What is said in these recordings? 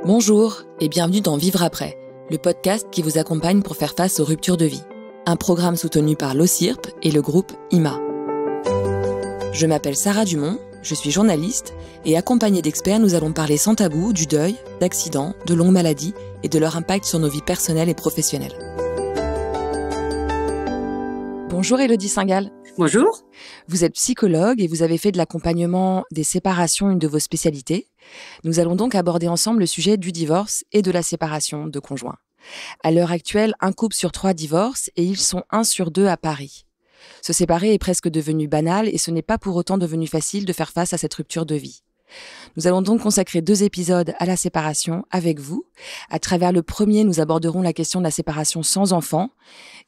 Bonjour et bienvenue dans Vivre après, le podcast qui vous accompagne pour faire face aux ruptures de vie. Un programme soutenu par l'OCIRP et le groupe IMA. Je m'appelle Sarah Dumont, je suis journaliste et accompagnée d'experts, nous allons parler sans tabou du deuil, d'accidents, de longues maladies et de leur impact sur nos vies personnelles et professionnelles. Bonjour Élodie Singal. Bonjour. Vous êtes psychologue et vous avez fait de l'accompagnement des séparations une de vos spécialités. Nous allons donc aborder ensemble le sujet du divorce et de la séparation de conjoints. À l'heure actuelle, un couple sur 3 divorce et ils sont 1 sur 2 à Paris. Se séparer est presque devenu banal et ce n'est pas pour autant devenu facile de faire face à cette rupture de vie. Nous allons donc consacrer 2 épisodes à la séparation avec vous. À travers le premier, nous aborderons la question de la séparation sans enfant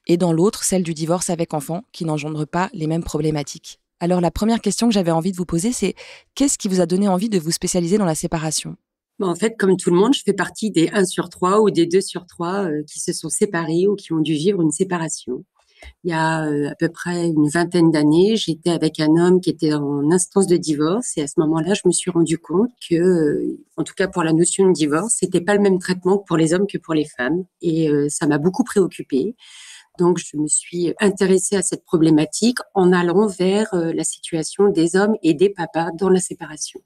et dans l'autre, celle du divorce avec enfant qui n'engendre pas les mêmes problématiques. Alors la première question que j'avais envie de vous poser, c'est qu'est-ce qui vous a donné envie de vous spécialiser dans la séparation ? En fait, comme tout le monde, je fais partie des 1 sur 3 ou des 2 sur 3 qui se sont séparés ou qui ont dû vivre une séparation. Il y a à peu près une vingtaine d'années, j'étais avec un homme qui était en instance de divorce et à ce moment-là, je me suis rendu compte que, en tout cas pour la notion de divorce, c'était pas le même traitement pour les hommes que pour les femmes et ça m'a beaucoup préoccupée. Donc, je me suis intéressée à cette problématique en allant vers la situation des hommes et des papas dans la séparation.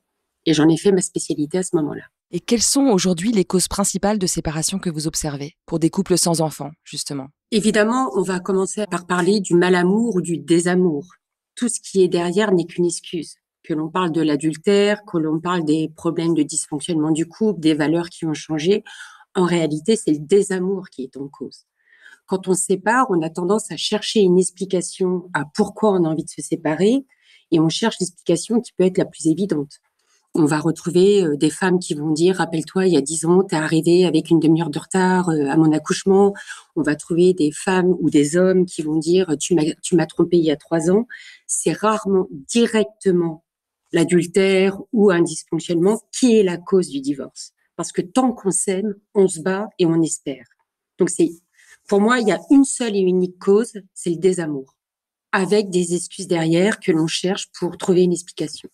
Et j'en ai fait ma spécialité à ce moment-là. Et quelles sont aujourd'hui les causes principales de séparation que vous observez pour des couples sans enfants, justement ? Évidemment, on va commencer par parler du malamour ou du désamour. Tout ce qui est derrière n'est qu'une excuse. Que l'on parle de l'adultère, que l'on parle des problèmes de dysfonctionnement du couple, des valeurs qui ont changé, en réalité, c'est le désamour qui est en cause. Quand on se sépare, on a tendance à chercher une explication à pourquoi on a envie de se séparer et on cherche l'explication qui peut être la plus évidente. On va retrouver des femmes qui vont dire « Rappelle-toi, il y a 10 ans, t'es arrivée avec une demi-heure de retard à mon accouchement. » On va trouver des femmes ou des hommes qui vont dire « Tu m'as trompée il y a 3 ans. » C'est rarement directement l'adultère ou un dysfonctionnement qui est la cause du divorce. Parce que tant qu'on s'aime, on se bat et on espère. Donc pour moi, il y a une seule et unique cause, c'est le désamour, avec des excuses derrière que l'on cherche pour trouver une explication.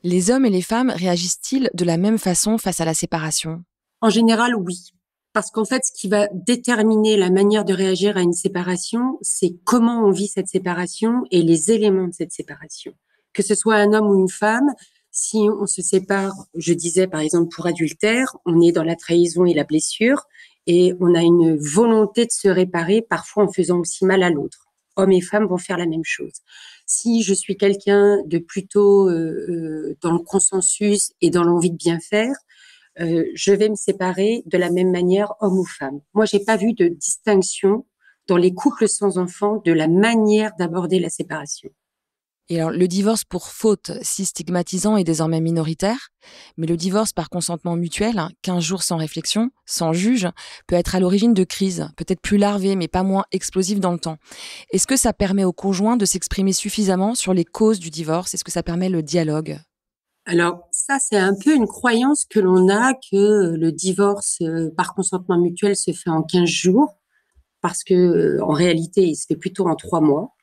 Les hommes et les femmes réagissent-ils de la même façon face à la séparation ? En général, oui. Parce qu'en fait, ce qui va déterminer la manière de réagir à une séparation, c'est comment on vit cette séparation et les éléments de cette séparation. Que ce soit un homme ou une femme, si on se sépare, je disais par exemple pour adultère, on est dans la trahison et la blessure et on a une volonté de se réparer, parfois en faisant aussi mal à l'autre. Hommes et femmes vont faire la même chose. Si je suis quelqu'un de plutôt dans le consensus et dans l'envie de bien faire, je vais me séparer de la même manière, homme ou femme. Moi, j'ai pas vu de distinction dans les couples sans enfants de la manière d'aborder la séparation. Et alors, le divorce pour faute, si stigmatisant, est désormais minoritaire, mais le divorce par consentement mutuel, 15 jours sans réflexion, sans juge, peut être à l'origine de crises, peut-être plus larvées, mais pas moins explosives dans le temps. Est-ce que ça permet aux conjoints de s'exprimer suffisamment sur les causes du divorce ? Est-ce que ça permet le dialogue ? Alors, ça, c'est un peu une croyance que l'on a que le divorce par consentement mutuel se fait en 15 jours, parce que en réalité, il se fait plutôt en 3 mois.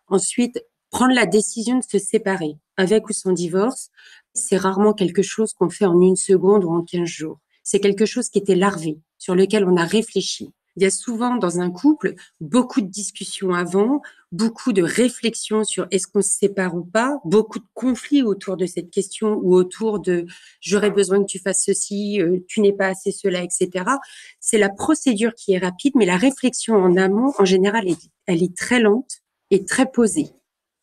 Ensuite, prendre la décision de se séparer, avec ou sans divorce, c'est rarement quelque chose qu'on fait en 1 seconde ou en 15 jours. C'est quelque chose qui était larvé, sur lequel on a réfléchi. Il y a souvent dans un couple beaucoup de discussions avant, beaucoup de réflexions sur est-ce qu'on se sépare ou pas, beaucoup de conflits autour de cette question ou autour de j'aurais besoin que tu fasses ceci, tu n'es pas assez cela, etc. C'est la procédure qui est rapide, mais la réflexion en amont, en général, elle est très lente et très posée.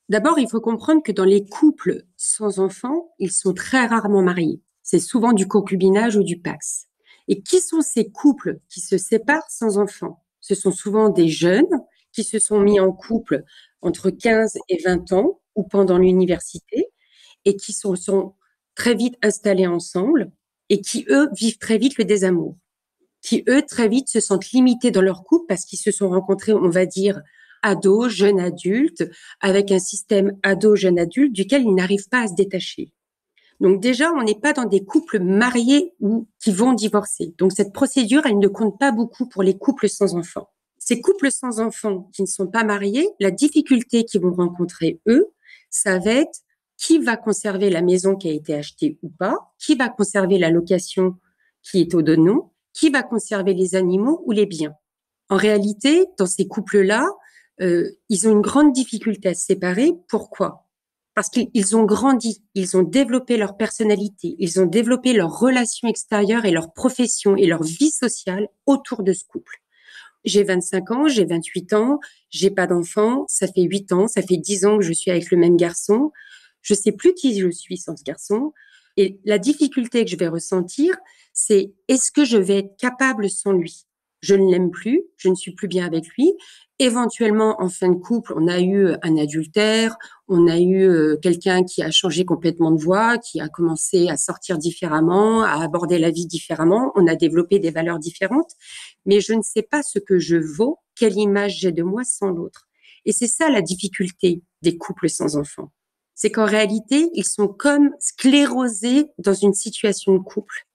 D'abord, il faut comprendre que dans les couples sans enfants, ils sont très rarement mariés. C'est souvent du concubinage ou du pax. Et qui sont ces couples qui se séparent sans enfants ? Ce sont souvent des jeunes qui se sont mis en couple entre 15 et 20 ans ou pendant l'université et qui sont très vite installés ensemble et qui, eux, vivent très vite le désamour. Qui, eux, très vite se sentent limités dans leur couple parce qu'ils se sont rencontrés, on va dire, ados, jeunes adultes, avec un système ado-jeune adulte duquel ils n'arrivent pas à se détacher. Donc déjà, on n'est pas dans des couples mariés ou qui vont divorcer. Donc cette procédure, elle ne compte pas beaucoup pour les couples sans enfants. Ces couples sans enfants qui ne sont pas mariés, la difficulté qu'ils vont rencontrer, eux, ça va être qui va conserver la maison qui a été achetée ou pas, qui va conserver la location qui est au donnant, qui va conserver les animaux ou les biens. En réalité, dans ces couples-là, ils ont une grande difficulté à se séparer. Pourquoi? Parce qu'ils ont grandi, ils ont développé leur personnalité, ils ont développé leurs relations extérieures et leur profession et leur vie sociale autour de ce couple. J'ai 25 ans, j'ai 28 ans, j'ai pas d'enfant, ça fait 8 ans, ça fait 10 ans que je suis avec le même garçon. Je sais plus qui je suis sans ce garçon. Et la difficulté que je vais ressentir, c'est est-ce que je vais être capable sans lui? Je ne l'aime plus, je ne suis plus bien avec lui. Éventuellement, en fin de couple, on a eu un adultère, on a eu quelqu'un qui a changé complètement de voie, qui a commencé à sortir différemment, à aborder la vie différemment. On a développé des valeurs différentes, mais je ne sais pas ce que je vaux, quelle image j'ai de moi sans l'autre. Et c'est ça la difficulté des couples sans enfants. C'est qu'en réalité, ils sont comme sclérosés dans une situation de couple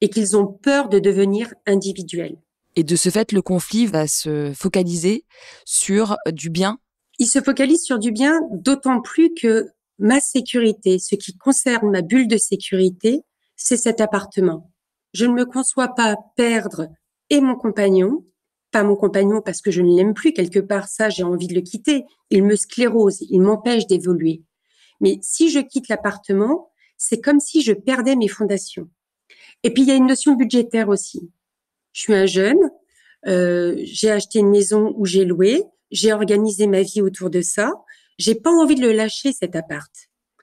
et qu'ils ont peur de devenir individuels. Et de ce fait, le conflit va se focaliser sur du bien. Il se focalise sur du bien, d'autant plus que ma sécurité, ce qui concerne ma bulle de sécurité, c'est cet appartement. Je ne me conçois pas perdre et mon compagnon, pas mon compagnon parce que je ne l'aime plus quelque part, ça j'ai envie de le quitter. Il me sclérose, il m'empêche d'évoluer. Mais si je quitte l'appartement, c'est comme si je perdais mes fondations. Et puis il y a une notion budgétaire aussi. Je suis un jeune, j'ai acheté une maison où j'ai loué, j'ai organisé ma vie autour de ça. J'ai pas envie de le lâcher, cet appart.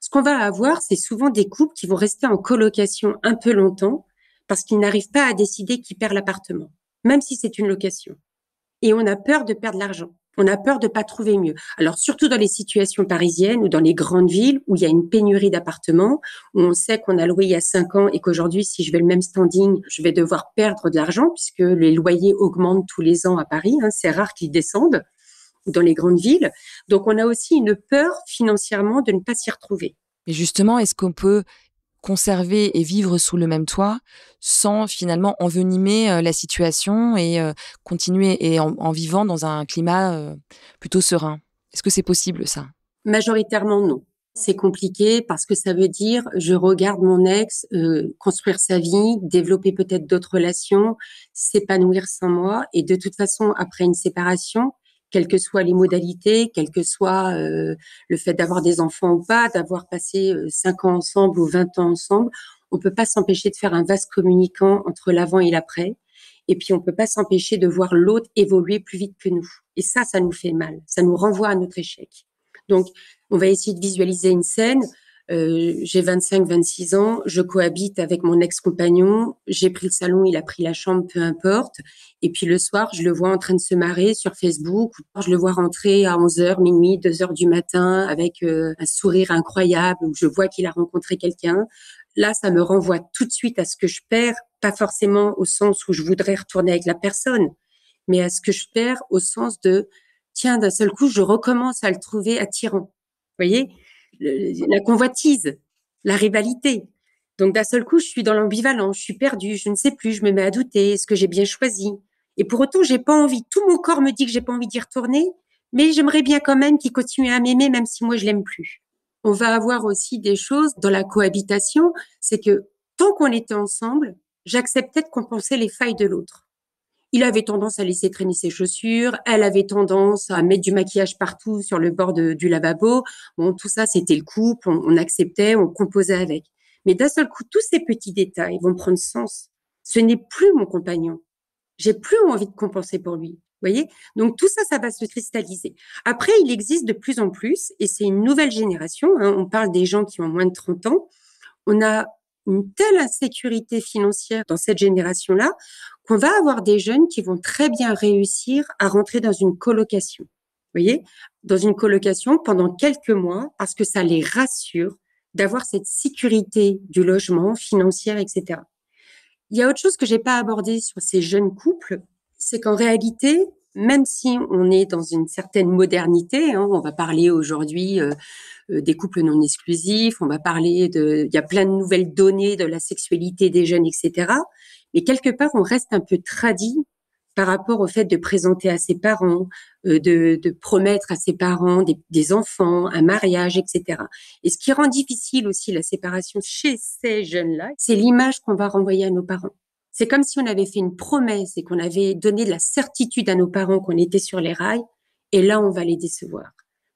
Ce qu'on va avoir, c'est souvent des couples qui vont rester en colocation un peu longtemps parce qu'ils n'arrivent pas à décider qui perd l'appartement, même si c'est une location. Et on a peur de perdre l'argent. On a peur de pas trouver mieux. Alors, surtout dans les situations parisiennes ou dans les grandes villes où il y a une pénurie d'appartements, où on sait qu'on a loué il y a 5 ans et qu'aujourd'hui, si je vais le même standing, je vais devoir perdre de l'argent puisque les loyers augmentent tous les ans à Paris. C'est rare qu'ils descendent dans les grandes villes. Donc, on a aussi une peur financièrement de ne pas s'y retrouver. Mais justement, est-ce qu'on peut conserver et vivre sous le même toit sans finalement envenimer la situation et continuer et en vivant dans un climat plutôt serein? Est-ce que c'est possible ça? Majoritairement, non. C'est compliqué parce que ça veut dire je regarde mon ex construire sa vie, développer peut-être d'autres relations, s'épanouir sans moi. Et de toute façon, après une séparation, quelles que soient les modalités, quel que soit le fait d'avoir des enfants ou pas, d'avoir passé 5 ans ensemble ou 20 ans ensemble, on peut pas s'empêcher de faire un vase communicant entre l'avant et l'après. Et puis, on peut pas s'empêcher de voir l'autre évoluer plus vite que nous. Et ça nous fait mal. Ça nous renvoie à notre échec. Donc, on va essayer de visualiser une scène. J'ai 25-26 ans, je cohabite avec mon ex-compagnon, j'ai pris le salon, il a pris la chambre, peu importe. Et puis le soir, je le vois en train de se marrer sur Facebook, je le vois rentrer à 11h, minuit, 2h du matin avec un sourire incroyable, où je vois qu'il a rencontré quelqu'un. Là, ça me renvoie tout de suite à ce que je perds, pas forcément au sens où je voudrais retourner avec la personne, mais à ce que je perds au sens de, tiens, d'un seul coup, je recommence à le trouver attirant. Vous voyez, la convoitise, la rivalité. Donc d'un seul coup, je suis dans l'ambivalence, je suis perdue, je ne sais plus, je me mets à douter, est-ce que j'ai bien choisi? Et pour autant, j'ai pas envie. Tout mon corps me dit que j'ai pas envie d'y retourner, mais j'aimerais bien quand même qu'il continue à m'aimer, même si moi je l'aime plus. On va avoir aussi des choses dans la cohabitation, c'est que tant qu'on était ensemble, j'acceptais de compenser les failles de l'autre. Il avait tendance à laisser traîner ses chaussures, elle avait tendance à mettre du maquillage partout sur le bord du lavabo. Bon, tout ça, c'était le couple, on acceptait, on composait avec. Mais d'un seul coup, tous ces petits détails vont prendre sens. Ce n'est plus mon compagnon. J'ai plus envie de compenser pour lui. Vous voyez? Donc tout ça, ça va se cristalliser. Après, il existe de plus en plus, et c'est une nouvelle génération. On parle des gens qui ont moins de 30 ans. On a une telle insécurité financière dans cette génération-là qu'on va avoir des jeunes qui vont très bien réussir à rentrer dans une colocation. Vous voyez, dans une colocation pendant quelques mois parce que ça les rassure d'avoir cette sécurité du logement, financière, etc. Il y a autre chose que j'ai pas abordé sur ces jeunes couples, c'est qu'en réalité, même si on est dans une certaine modernité, on va parler aujourd'hui des couples non exclusifs, on va parler il y a plein de nouvelles données de la sexualité des jeunes, etc. Mais quelque part, on reste un peu tradit par rapport au fait de présenter à ses parents, de promettre à ses parents des enfants, un mariage, etc. Et ce qui rend difficile aussi la séparation chez ces jeunes-là, c'est l'image qu'on va renvoyer à nos parents. C'est comme si on avait fait une promesse et qu'on avait donné de la certitude à nos parents qu'on était sur les rails, et là, on va les décevoir.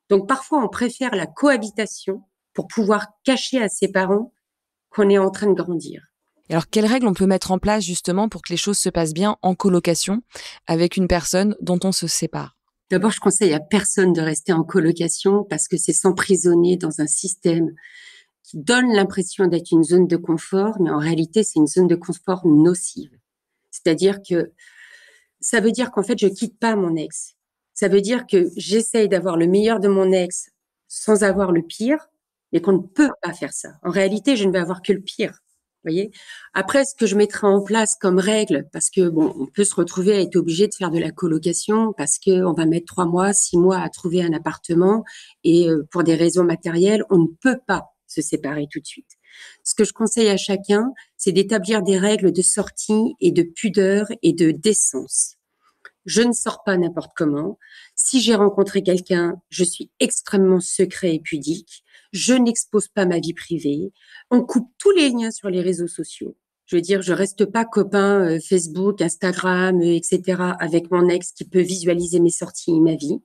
Donc, parfois, on préfère la cohabitation pour pouvoir cacher à ses parents qu'on est en train de grandir. Et alors, quelles règles on peut mettre en place justement pour que les choses se passent bien en colocation avec une personne dont on se sépare? D'abord, je conseille à personne de rester en colocation parce que c'est s'emprisonner dans un système qui donne l'impression d'être une zone de confort, mais en réalité, c'est une zone de confort nocive. C'est-à-dire que ça veut dire qu'en fait, je quitte pas mon ex. Ça veut dire que j'essaye d'avoir le meilleur de mon ex sans avoir le pire, mais qu'on ne peut pas faire ça. En réalité, je ne vais avoir que le pire. Vous voyez. Après, ce que je mettrai en place comme règle, parce que bon, on peut se retrouver à être obligé de faire de la colocation, parce que on va mettre 3 mois, 6 mois à trouver un appartement, et pour des raisons matérielles, on ne peut pas se séparer tout de suite. Ce que je conseille à chacun, c'est d'établir des règles de sortie et de pudeur et de décence. Je ne sors pas n'importe comment. Si j'ai rencontré quelqu'un, je suis extrêmement secret et pudique. Je n'expose pas ma vie privée. On coupe tous les liens sur les réseaux sociaux. Je veux dire, je reste pas copain Facebook, Instagram, etc. avec mon ex qui peut visualiser mes sorties et ma vie.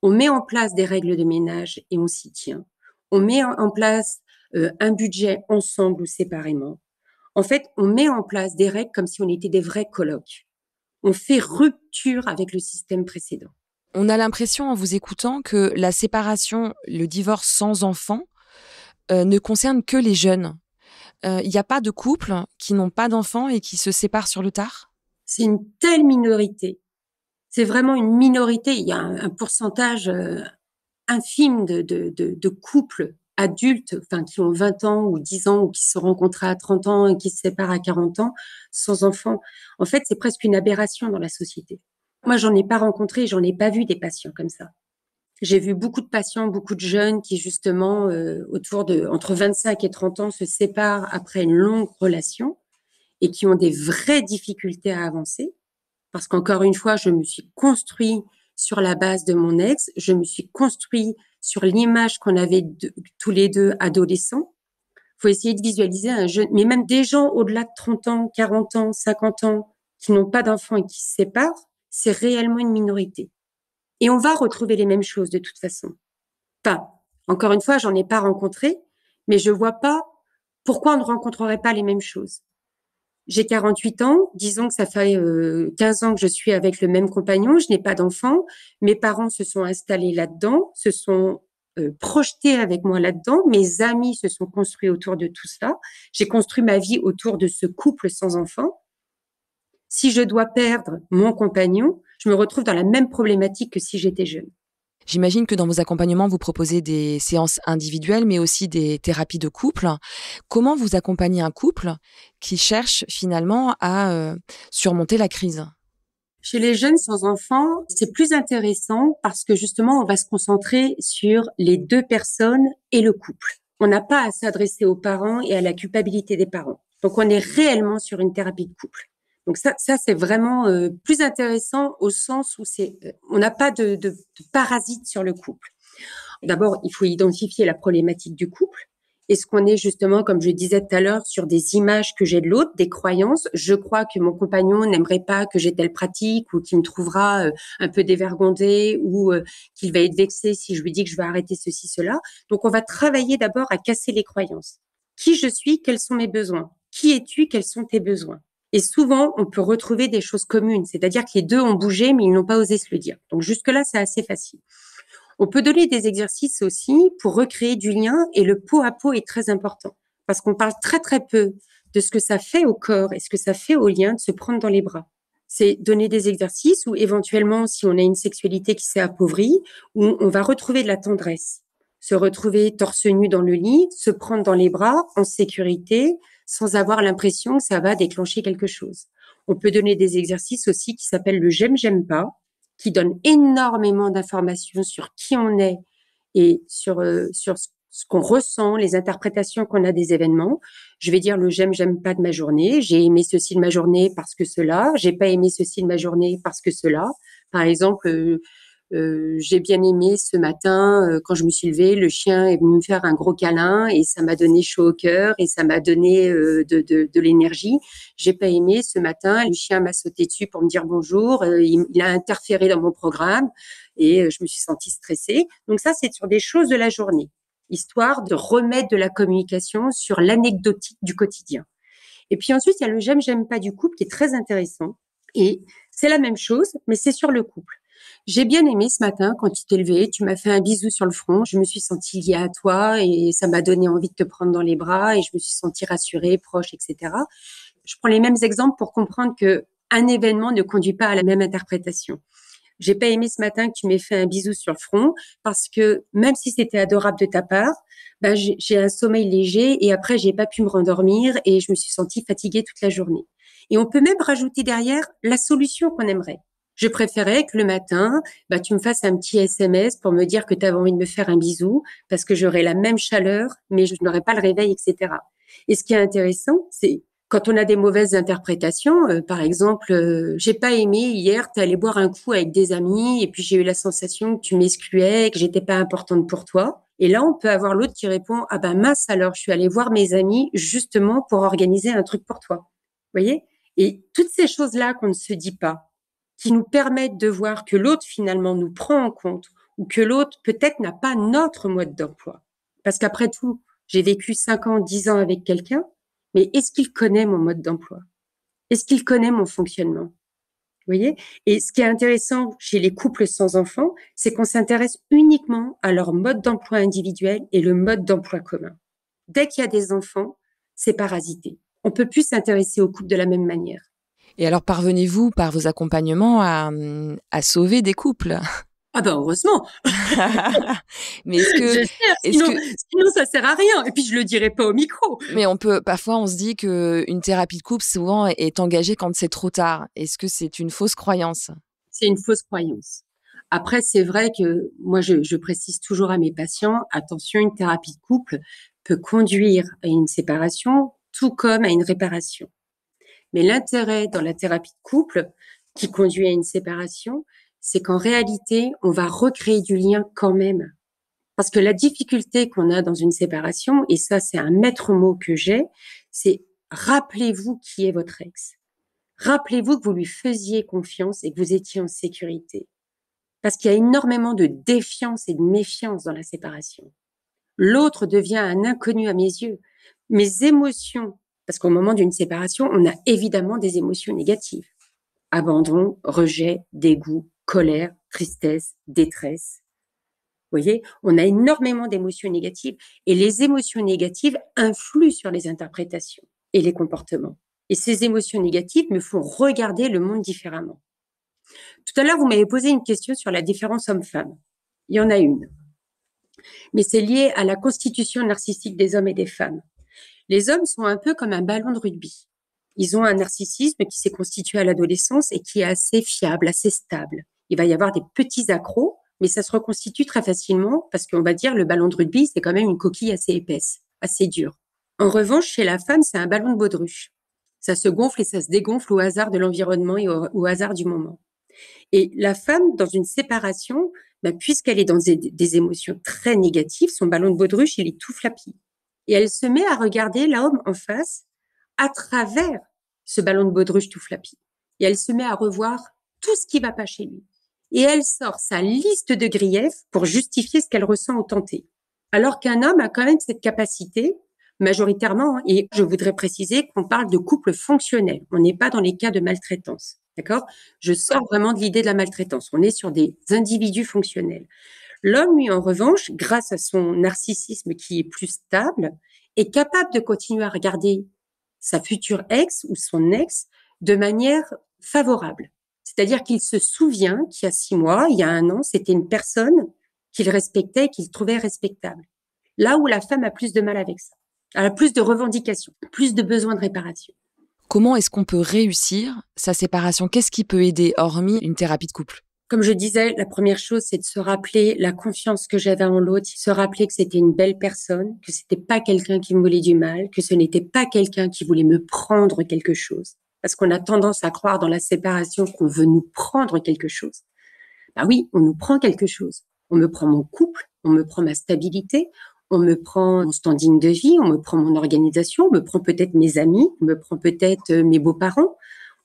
On met en place des règles de ménage et on s'y tient. On met en place un budget ensemble ou séparément. En fait, on met en place des règles comme si on était des vrais colocs. On fait rupture avec le système précédent. On a l'impression en vous écoutant que la séparation, le divorce sans enfant, ne concerne que les jeunes. Il n'y a pas de couples qui n'ont pas d'enfants et qui se séparent sur le tard? C'est une telle minorité. C'est vraiment une minorité. Il y a un pourcentage infime de couples adultes, enfin, qui ont 20 ans ou 10 ans ou qui se sont rencontrés à 30 ans et qui se séparent à 40 ans sans enfants. En fait, c'est presque une aberration dans la société. Moi, j'en ai pas rencontré, j'en ai pas vu des patients comme ça. J'ai vu beaucoup de patients, beaucoup de jeunes qui justement, entre 25 et 30 ans, se séparent après une longue relation et qui ont des vraies difficultés à avancer. Parce qu'encore une fois, je me suis construit sur la base de mon ex, je me suis construit sur l'image qu'on avait tous les deux adolescents. Faut essayer de visualiser un jeune, mais même des gens au-delà de 30 ans, 40 ans, 50 ans, qui n'ont pas d'enfants et qui se séparent, c'est réellement une minorité. Et on va retrouver les mêmes choses de toute façon. Enfin, encore une fois, j'en ai pas rencontré, mais je vois pas pourquoi on ne rencontrerait pas les mêmes choses. J'ai 48 ans, disons que ça fait 15 ans que je suis avec le même compagnon, je n'ai pas d'enfant, mes parents se sont installés là-dedans, se sont projetés avec moi là-dedans, mes amis se sont construits autour de tout cela, j'ai construit ma vie autour de ce couple sans enfant. Si je dois perdre mon compagnon, je me retrouve dans la même problématique que si j'étais jeune. J'imagine que dans vos accompagnements, vous proposez des séances individuelles, mais aussi des thérapies de couple. Comment vous accompagnez un couple qui cherche finalement à surmonter la crise? Chez les jeunes sans enfants, c'est plus intéressant parce que justement, on va se concentrer sur les deux personnes et le couple. On n'a pas à s'adresser aux parents et à la culpabilité des parents. Donc, on est réellement sur une thérapie de couple. Donc ça c'est vraiment plus intéressant au sens où on n'a pas de parasite sur le couple. D'abord, il faut identifier la problématique du couple. Est-ce qu'on est justement, comme je disais tout à l'heure, sur des images que j'ai de l'autre, des croyances? Je crois que mon compagnon n'aimerait pas que j'ai telle pratique ou qu'il me trouvera un peu dévergondée ou qu'il va être vexé si je lui dis que je vais arrêter ceci, cela. Donc, on va travailler d'abord à casser les croyances. Qui je suis? Quels sont mes besoins? Qui es-tu? Quels sont tes besoins? Et souvent, on peut retrouver des choses communes, c'est-à-dire que les deux ont bougé, mais ils n'ont pas osé se le dire. Donc jusque-là, c'est assez facile. On peut donner des exercices aussi pour recréer du lien et le pot à pot est très important parce qu'on parle très très peu de ce que ça fait au corps et ce que ça fait au lien de se prendre dans les bras. C'est donner des exercices où éventuellement, si on a une sexualité qui s'est appauvrie, où on va retrouver de la tendresse, se retrouver torse nu dans le lit, se prendre dans les bras en sécurité, sans avoir l'impression que ça va déclencher quelque chose. On peut donner des exercices aussi qui s'appellent le j'aime pas, qui donne énormément d'informations sur qui on est et sur ce qu'on ressent, les interprétations qu'on a des événements. Je vais dire le j'aime pas de ma journée. J'ai aimé ceci de ma journée parce que cela. J'ai pas aimé ceci de ma journée parce que cela. Par exemple, J'ai bien aimé ce matin, quand je me suis levée, le chien est venu me faire un gros câlin et ça m'a donné chaud au cœur et ça m'a donné de l'énergie. J'ai pas aimé ce matin, le chien m'a sauté dessus pour me dire bonjour, il a interféré dans mon programme et je me suis sentie stressée. Donc ça, c'est sur des choses de la journée, histoire de remettre de la communication sur l'anecdotique du quotidien. Et puis ensuite, il y a le j'aime pas du couple qui est très intéressant. Et c'est la même chose, mais c'est sur le couple. J'ai bien aimé ce matin quand tu t'es levé, tu m'as fait un bisou sur le front, je me suis sentie liée à toi et ça m'a donné envie de te prendre dans les bras et je me suis sentie rassurée, proche, etc. Je prends les mêmes exemples pour comprendre que un événement ne conduit pas à la même interprétation. J'ai pas aimé ce matin que tu m'aies fait un bisou sur le front parce que même si c'était adorable de ta part, ben j'ai un sommeil léger et après j'ai pas pu me rendormir et je me suis sentie fatiguée toute la journée. Et on peut même rajouter derrière la solution qu'on aimerait. Je préférais que le matin, bah, tu me fasses un petit SMS pour me dire que tu avais envie de me faire un bisou parce que j'aurais la même chaleur, mais je n'aurais pas le réveil, etc. Et ce qui est intéressant, c'est quand on a des mauvaises interprétations, par exemple, j'ai pas aimé hier, tu allé boire un coup avec des amis et puis j'ai eu la sensation que tu m'excluais, que j'étais pas importante pour toi. Et là, on peut avoir l'autre qui répond ah ben mince alors, je suis allée voir mes amis justement pour organiser un truc pour toi. Vous voyez? Et toutes ces choses-là qu'on ne se dit pas, qui nous permettent de voir que l'autre finalement nous prend en compte ou que l'autre peut-être n'a pas notre mode d'emploi. Parce qu'après tout, j'ai vécu 5 ans, 10 ans avec quelqu'un, mais est-ce qu'il connaît mon mode d'emploi? Est-ce qu'il connaît mon fonctionnement? Vous voyez? Et ce qui est intéressant chez les couples sans enfants, c'est qu'on s'intéresse uniquement à leur mode d'emploi individuel et le mode d'emploi commun. Dès qu'il y a des enfants, c'est parasité. On peut plus s'intéresser au couple de la même manière. Et alors, parvenez-vous, par vos accompagnements, à sauver des couples? Ah ben heureusement, Mais est-ce que, j'espère, est-ce que, sinon ça sert à rien. Et puis je le dirai pas au micro. mais parfois on se dit que une thérapie de couple souvent est engagée quand c'est trop tard. Est-ce que c'est une fausse croyance? C'est une fausse croyance. Après, c'est vrai que moi, je précise toujours à mes patients, attention, une thérapie de couple peut conduire à une séparation, tout comme à une réparation. Mais l'intérêt dans la thérapie de couple qui conduit à une séparation, c'est qu'en réalité, on va recréer du lien quand même. Parce que la difficulté qu'on a dans une séparation, et ça, c'est un maître mot que j'ai, c'est rappelez-vous qui est votre ex. Rappelez-vous que vous lui faisiez confiance et que vous étiez en sécurité. Parce qu'il y a énormément de défiance et de méfiance dans la séparation. L'autre devient un inconnu à mes yeux. Mes émotions, parce qu'au moment d'une séparation, on a évidemment des émotions négatives. Abandon, rejet, dégoût, colère, tristesse, détresse. Vous voyez, on a énormément d'émotions négatives et les émotions négatives influent sur les interprétations et les comportements. Et ces émotions négatives me font regarder le monde différemment. Tout à l'heure, vous m'avez posé une question sur la différence homme-femme. Il y en a une. Mais c'est lié à la constitution narcissique des hommes et des femmes. Les hommes sont un peu comme un ballon de rugby. Ils ont un narcissisme qui s'est constitué à l'adolescence et qui est assez fiable, assez stable. Il va y avoir des petits accros, mais ça se reconstitue très facilement parce qu'on va dire le ballon de rugby, c'est quand même une coquille assez épaisse, assez dure. En revanche, chez la femme, c'est un ballon de baudruche. Ça se gonfle et ça se dégonfle au hasard de l'environnement et au hasard du moment. Et la femme, dans une séparation, puisqu'elle est dans des émotions très négatives, son ballon de baudruche, il est tout flappy. Et elle se met à regarder l'homme en face à travers ce ballon de baudruche tout flappy. Et elle se met à revoir tout ce qui va pas chez lui. Et elle sort sa liste de griefs pour justifier ce qu'elle ressent au tenté. Alors qu'un homme a quand même cette capacité, majoritairement, et je voudrais préciser qu'on parle de couple fonctionnel. On n'est pas dans les cas de maltraitance. D'accord? Je sors vraiment de l'idée de la maltraitance. On est sur des individus fonctionnels. L'homme, lui, en revanche, grâce à son narcissisme qui est plus stable, est capable de continuer à regarder sa future ex ou son ex de manière favorable. C'est-à-dire qu'il se souvient qu'il y a 6 mois, il y a 1 an, c'était une personne qu'il respectait, qu'il trouvait respectable. Là où la femme a plus de mal avec ça. Elle a plus de revendications, plus de besoins de réparation. Comment est-ce qu'on peut réussir sa séparation? Qu'est-ce qui peut aider, hormis une thérapie de couple? Comme je disais, la première chose, c'est de se rappeler la confiance que j'avais en l'autre, se rappeler que c'était une belle personne, que c'était pas quelqu'un qui me voulait du mal, que ce n'était pas quelqu'un qui voulait me prendre quelque chose. Parce qu'on a tendance à croire dans la séparation qu'on veut nous prendre quelque chose. Bah oui, on nous prend quelque chose. On me prend mon couple, on me prend ma stabilité, on me prend mon standing de vie, on me prend mon organisation, on me prend peut-être mes amis, on me prend peut-être mes beaux-parents.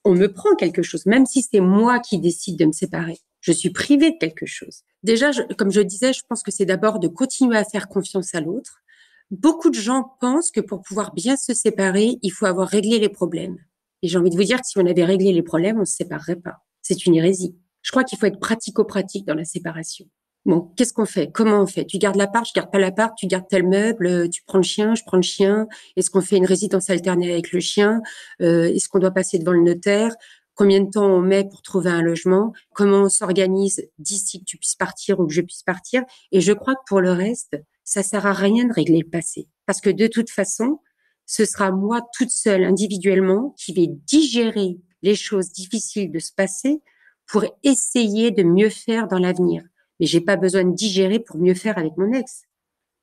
On me prend quelque chose, même si c'est moi qui décide de me séparer. Je suis privée de quelque chose. Déjà, comme je disais, je pense que c'est d'abord de continuer à faire confiance à l'autre. Beaucoup de gens pensent que pour pouvoir bien se séparer, il faut avoir réglé les problèmes. Et j'ai envie de vous dire que si on avait réglé les problèmes, on se séparerait pas. C'est une hérésie. Je crois qu'il faut être pratico-pratique dans la séparation. Bon, qu'est-ce qu'on fait? Comment on fait? Tu gardes l'appart, je garde pas l'appart, tu gardes tel meuble, tu prends le chien, je prends le chien. Est-ce qu'on fait une résidence alternée avec le chien? Est-ce qu'on doit passer devant le notaire? Combien de temps on met pour trouver un logement? Comment on s'organise d'ici que tu puisses partir ou que je puisse partir? Et je crois que pour le reste, ça sert à rien de régler le passé. Parce que de toute façon, ce sera moi toute seule, individuellement, qui vais digérer les choses difficiles de ce passé pour essayer de mieux faire dans l'avenir. Mais j'ai pas besoin de digérer pour mieux faire avec mon ex.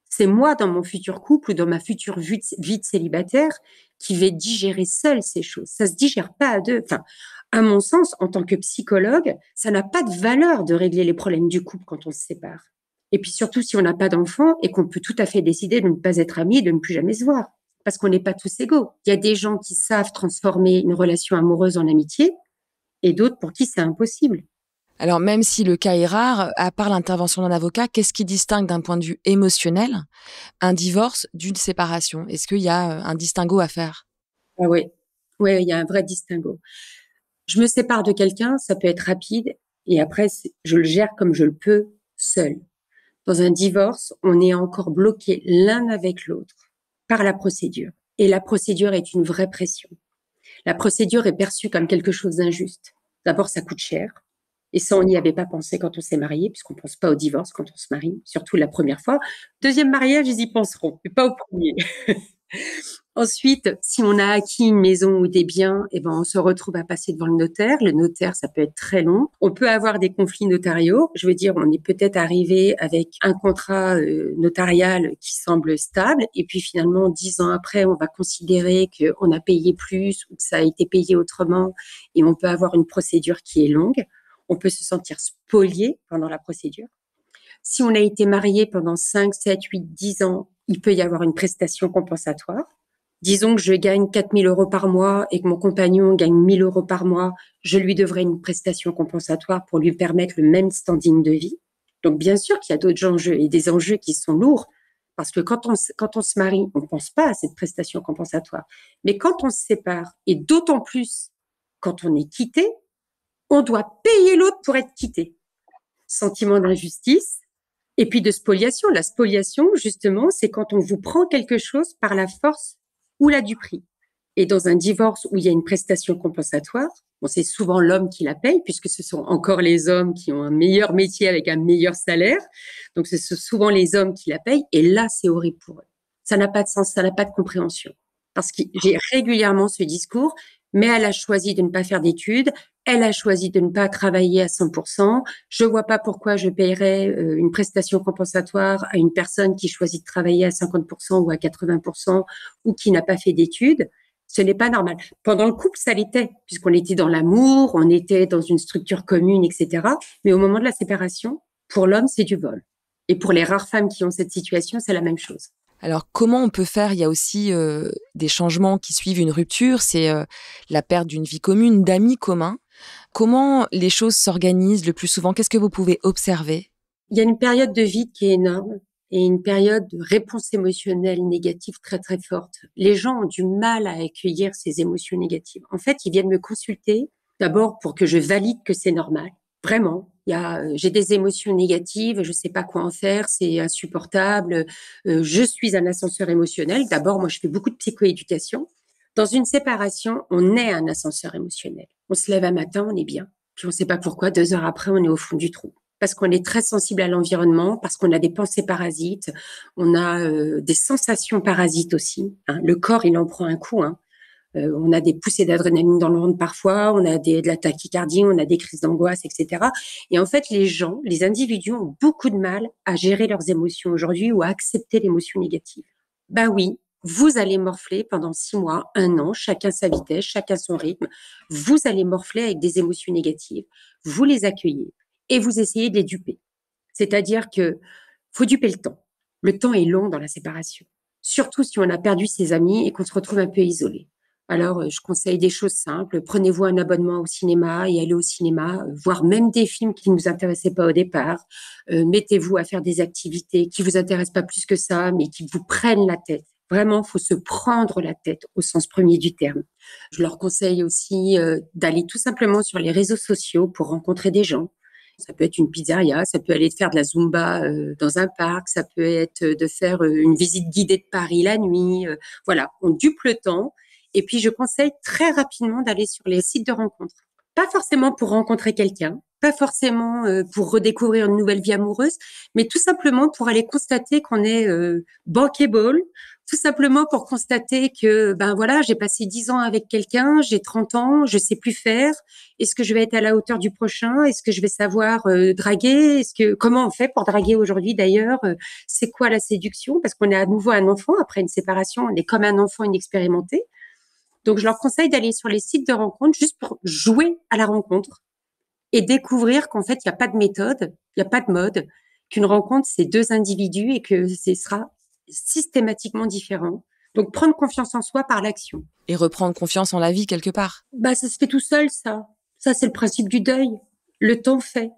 C'est moi, dans mon futur couple ou dans ma future vie de célibataire, qui vais digérer seule ces choses. Ça se digère pas à deux. Enfin, à mon sens, en tant que psychologue, ça n'a pas de valeur de régler les problèmes du couple quand on se sépare. Et puis surtout, si on n'a pas d'enfant et qu'on peut tout à fait décider de ne pas être amis et de ne plus jamais se voir. Parce qu'on n'est pas tous égaux. Il y a des gens qui savent transformer une relation amoureuse en amitié et d'autres pour qui c'est impossible. Alors même si le cas est rare, à part l'intervention d'un avocat, qu'est-ce qui distingue d'un point de vue émotionnel un divorce d'une séparation? Est-ce qu'il y a un distinguo à faire? Ah oui, ouais, il y a un vrai distinguo. Je me sépare de quelqu'un, ça peut être rapide, et après, je le gère comme je le peux, seul. Dans un divorce, on est encore bloqué l'un avec l'autre par la procédure. Et la procédure est une vraie pression. La procédure est perçue comme quelque chose d'injuste. D'abord, ça coûte cher. Et ça, on n'y avait pas pensé quand on s'est marié, puisqu'on pense pas au divorce quand on se marie, surtout la première fois. Deuxième mariage, ils y penseront, mais pas au premier. Ensuite, si on a acquis une maison ou des biens, eh ben, on se retrouve à passer devant le notaire. Le notaire, ça peut être très long. On peut avoir des conflits notariaux. Je veux dire, on est peut-être arrivé avec un contrat notarial qui semble stable. Et puis finalement, 10 ans après, on va considérer qu'on a payé plus ou que ça a été payé autrement. Et on peut avoir une procédure qui est longue. On peut se sentir spolié pendant la procédure. Si on a été marié pendant 5, 7, 8, 10 ans, il peut y avoir une prestation compensatoire. Disons que je gagne 4 000 € par mois et que mon compagnon gagne 1 000 € par mois, je lui devrais une prestation compensatoire pour lui permettre le même standing de vie. Donc, bien sûr qu'il y a d'autres enjeux et des enjeux qui sont lourds parce que quand on se marie, on ne pense pas à cette prestation compensatoire. Mais quand on se sépare, et d'autant plus quand on est quitté, on doit payer l'autre pour être quitté. Sentiment d'injustice et puis de spoliation. La spoliation, justement, c'est quand on vous prend quelque chose par la force ou la duperie. Et dans un divorce où il y a une prestation compensatoire, bon, c'est souvent l'homme qui la paye, puisque ce sont encore les hommes qui ont un meilleur métier avec un meilleur salaire. Donc, ce sont souvent les hommes qui la payent. Et là, c'est horrible pour eux. Ça n'a pas de sens, ça n'a pas de compréhension. Parce que j'ai régulièrement ce discours, mais elle a choisi de ne pas faire d'études, elle a choisi de ne pas travailler à 100%. Je vois pas pourquoi je paierais une prestation compensatoire à une personne qui choisit de travailler à 50% ou à 80% ou qui n'a pas fait d'études. Ce n'est pas normal. Pendant le couple, ça l'était, puisqu'on était dans l'amour, on était dans une structure commune, etc. Mais au moment de la séparation, pour l'homme, c'est du vol. Et pour les rares femmes qui ont cette situation, c'est la même chose. Alors, comment on peut faire? Il y a aussi des changements qui suivent une rupture, c'est la perte d'une vie commune, d'amis communs. Comment les choses s'organisent le plus souvent? Qu'est-ce que vous pouvez observer? Il y a une période de vide qui est énorme et une période de réponse émotionnelle négative très, très forte. Les gens ont du mal à accueillir ces émotions négatives. En fait, ils viennent me consulter d'abord pour que je valide que c'est normal. Vraiment. J'ai des émotions négatives, je sais pas quoi en faire, c'est insupportable. Je suis un ascenseur émotionnel. D'abord, moi, je fais beaucoup de psychoéducation. Dans une séparation, on est un ascenseur émotionnel. On se lève un matin, on est bien. Puis on sait pas pourquoi, 2 heures après, on est au fond du trou. Parce qu'on est très sensible à l'environnement, parce qu'on a des pensées parasites, on a des sensations parasites aussi. Hein. Le corps, il en prend un coup. Hein. On a des poussées d'adrénaline dans le ventre parfois, on a de la tachycardie, on a des crises d'angoisse, etc. Et en fait, les individus ont beaucoup de mal à gérer leurs émotions aujourd'hui ou à accepter l'émotion négative. Ben oui, vous allez morfler pendant 6 mois, 1 an, chacun sa vitesse, chacun son rythme. Vous allez morfler avec des émotions négatives. Vous les accueillez. et vous essayez de les duper. C'est-à-dire que faut duper le temps. Le temps est long dans la séparation. Surtout si on a perdu ses amis et qu'on se retrouve un peu isolé. Alors, je conseille des choses simples. Prenez-vous un abonnement au cinéma et allez au cinéma, voir même des films qui ne vous intéressaient pas au départ. Mettez-vous à faire des activités qui vous intéressent pas plus que ça, mais qui vous prennent la tête. Vraiment, faut se prendre la tête au sens premier du terme. Je leur conseille aussi d'aller tout simplement sur les réseaux sociaux pour rencontrer des gens. Ça peut être une pizzeria, ça peut aller faire de la Zumba dans un parc, ça peut être de faire une visite guidée de Paris la nuit. Voilà, on dupe le temps. Et puis, je conseille très rapidement d'aller sur les sites de rencontres. Pas forcément pour rencontrer quelqu'un, pas forcément pour redécouvrir une nouvelle vie amoureuse, mais tout simplement pour aller constater qu'on est bankable, tout simplement pour constater que, ben voilà, j'ai passé 10 ans avec quelqu'un, j'ai 30 ans, je sais plus faire. Est-ce que je vais être à la hauteur du prochain? Est-ce que je vais savoir draguer? Comment on fait pour draguer aujourd'hui d'ailleurs? C'est quoi la séduction? Parce qu'on est à nouveau un enfant après une séparation, on est comme un enfant inexpérimenté. Donc, je leur conseille d'aller sur les sites de rencontres juste pour jouer à la rencontre et découvrir qu'en fait, il n'y a pas de méthode, il n'y a pas de mode, qu'une rencontre, c'est deux individus et que ce sera systématiquement différent. Donc, prendre confiance en soi par l'action. Et reprendre confiance en la vie quelque part. Bah, ça se fait tout seul, ça. Ça, c'est le principe du deuil. Le temps fait.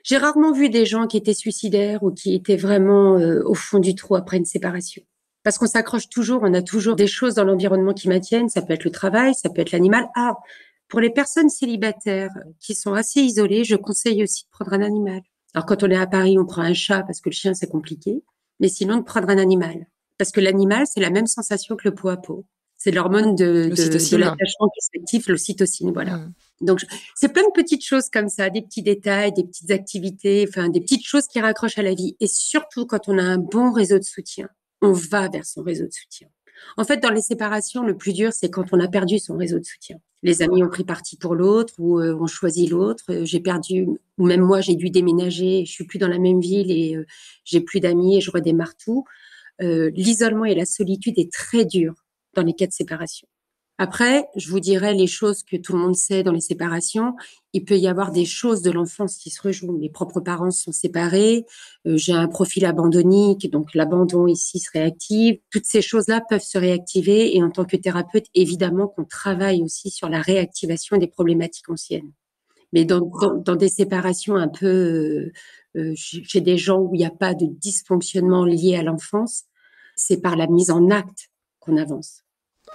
J'ai rarement vu des gens qui étaient suicidaires ou qui étaient vraiment au fond du trou après une séparation. Parce qu'on s'accroche toujours, on a toujours des choses dans l'environnement qui maintiennent. Ça peut être le travail, ça peut être l'animal. Ah, pour les personnes célibataires qui sont assez isolées, je conseille aussi de prendre un animal. Alors, quand on est à Paris, on prend un chat parce que le chien, c'est compliqué. Mais sinon, de prendre un animal. Parce que l'animal, c'est la même sensation que le peau à peau. C'est l'hormone de l'attachement qui s'active, l'ocytocine, voilà. Donc, c'est plein de petites choses comme ça, des petits détails, des petites activités, enfin, des petites choses qui raccrochent à la vie. Et surtout, quand on a un bon réseau de soutien, on va vers son réseau de soutien. En fait, dans les séparations, le plus dur, c'est quand on a perdu son réseau de soutien. Les amis ont pris parti pour l'autre ou ont choisi l'autre. J'ai perdu, ou même moi, j'ai dû déménager. Je suis plus dans la même ville et j'ai plus d'amis et je redémarre tout. L'isolement et la solitude est très dur dans les cas de séparation. Après, je vous dirais les choses que tout le monde sait dans les séparations. Il peut y avoir des choses de l'enfance qui se rejouent. Mes propres parents sont séparés. J'ai un profil abandonnique, donc l'abandon ici se réactive. Toutes ces choses-là peuvent se réactiver. Et en tant que thérapeute, évidemment qu'on travaille aussi sur la réactivation des problématiques anciennes. Mais dans des séparations un peu chez des gens où il n'y a pas de dysfonctionnement lié à l'enfance, c'est par la mise en acte qu'on avance.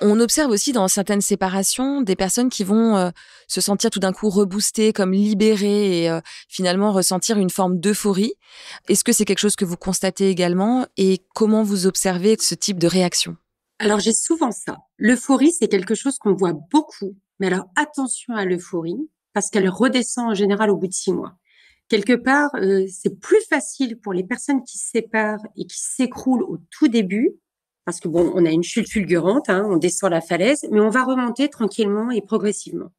On observe aussi dans certaines séparations des personnes qui vont se sentir tout d'un coup reboostées, comme libérées et finalement ressentir une forme d'euphorie. Est-ce que c'est quelque chose que vous constatez également et comment vous observez ce type de réaction? Alors, j'ai souvent ça. L'euphorie, c'est quelque chose qu'on voit beaucoup. Mais alors, attention à l'euphorie parce qu'elle redescend en général au bout de 6 mois. Quelque part, c'est plus facile pour les personnes qui se séparent et qui s'écroulent au tout début. Parce que bon, on a une chute fulgurante, on descend la falaise, mais on va remonter tranquillement et progressivement.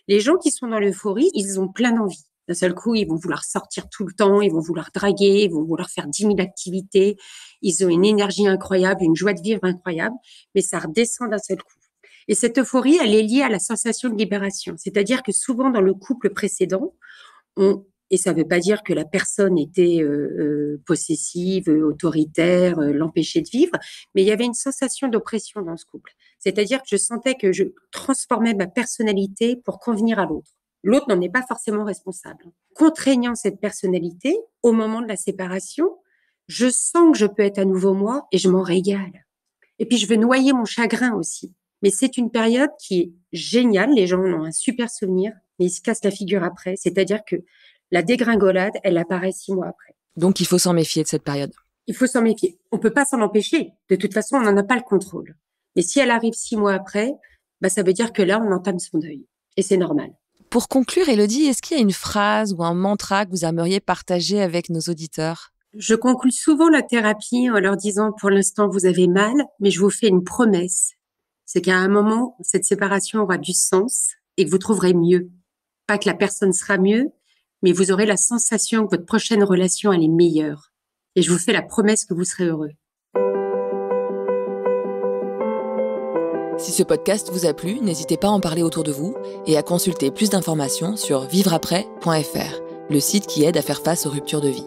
Les gens qui sont dans l'euphorie, ils ont plein d'envie. D'un seul coup, ils vont vouloir sortir tout le temps, ils vont vouloir draguer, ils vont vouloir faire 10 000 activités. Ils ont une énergie incroyable, une joie de vivre incroyable, mais ça redescend d'un seul coup. Et cette euphorie, elle est liée à la sensation de libération. C'est-à-dire que souvent, dans le couple précédent, et ça ne veut pas dire que la personne était possessive, autoritaire, l'empêchait de vivre, mais il y avait une sensation d'oppression dans ce couple. C'est-à-dire que je sentais que je transformais ma personnalité pour convenir à l'autre. L'autre n'en est pas forcément responsable. Contraignant cette personnalité, au moment de la séparation, je sens que je peux être à nouveau moi et je m'en régale. Et puis je veux noyer mon chagrin aussi. Mais c'est une période qui est géniale. Les gens en ont un super souvenir, mais ils se cassent la figure après. C'est-à-dire que la dégringolade, elle apparaît 6 mois après. Donc, il faut s'en méfier de cette période. Il faut s'en méfier. On peut pas s'en empêcher. De toute façon, on n'en a pas le contrôle. Mais si elle arrive 6 mois après, ça veut dire que là, on entame son deuil. Et c'est normal. Pour conclure, Élodie, est-ce qu'il y a une phrase ou un mantra que vous aimeriez partager avec nos auditeurs? Je conclue souvent la thérapie en leur disant, pour l'instant, vous avez mal, mais je vous fais une promesse. C'est qu'à un moment, cette séparation aura du sens et que vous trouverez mieux. Pas que la personne sera mieux, mais vous aurez la sensation que votre prochaine relation, elle est meilleure. Et je vous fais la promesse que vous serez heureux. Si ce podcast vous a plu, n'hésitez pas à en parler autour de vous et à consulter plus d'informations sur vivreaprès.fr. le site qui aide à faire face aux ruptures de vie.